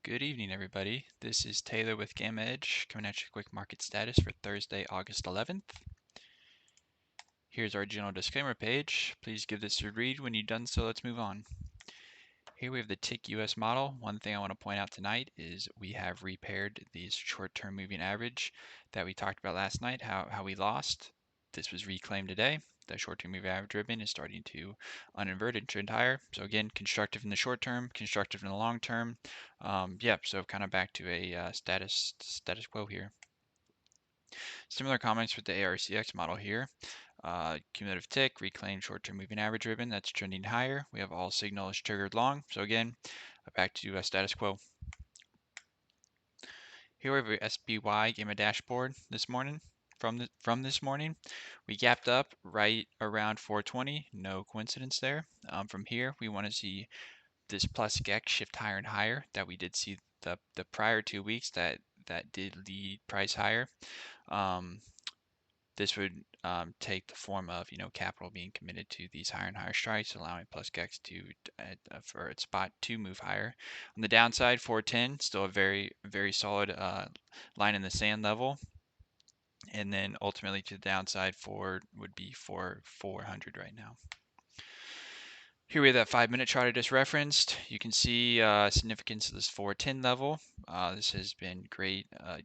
Good evening, everybody. This is Taylor with Gamma Edge coming at you quick market status for Thursday, August 11th. Here's our general disclaimer page. Please give this a read. When you've done so, let's move on. Here we have the tick US model. One thing I want to point out tonight is we have repaired the short-term moving average that we talked about last night, how we lost. This was reclaimed today. The short-term moving average ribbon is starting to uninvert and trend higher. So again, constructive in the short term, constructive in the long term. So kind of back to a status quo here. Similar comments with the ARCX model here. Cumulative tick, reclaimed short-term moving average ribbon that's trending higher. We have all signals triggered long. So again, back to status quo. Here we have a SPY Gamma dashboard this morning. From this morning, we gapped up right around 420. No coincidence there. From here, we want to see this plus GEX shift higher and higher that we did see the prior 2 weeks that did lead price higher. This would take the form of capital being committed to these higher and higher strikes, allowing plus GEX to for its spot to move higher. On the downside, 410 still a very solid line in the sand level, and then ultimately to the downside would be 400 right now. Here we have that 5-minute chart I just referenced. You can see significance of this 410 level. This has been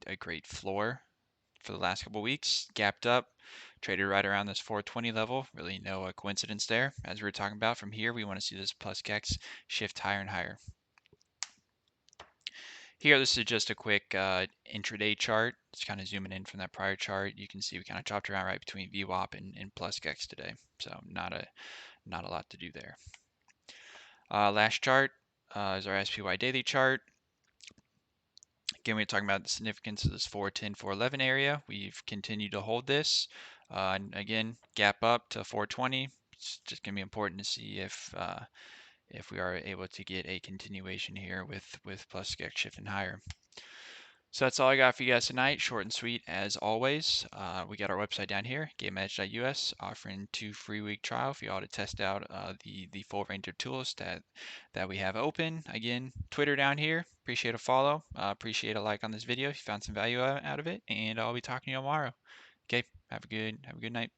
a great floor for the last couple weeks. Gapped up, traded right around this 420 level. Really no coincidence there. As we were talking about, from here we want to see this plus GEX shift higher and higher. Here, this is just a quick intraday chart. Just kind of zooming in from that prior chart. You can see we kind of chopped around right between VWAP and plus GEX today. So not a lot to do there. Last chart is our SPY daily chart. Again, we're talking about the significance of this 410, 411 area. We've continued to hold this. And again, gap up to 420. It's just going to be important to see if we are able to get a continuation here with plus GEX shifting higher. So that's all I got for you guys tonight. Short and sweet as always. We got our website down here, gameedge.us, offering 2 free-week trial if you ought to test out the full range of tools that we have open. Again, Twitter down here. Appreciate a follow. Appreciate a like on this video if you found some value out of it. And I'll be talking to you tomorrow. Okay, have a good night.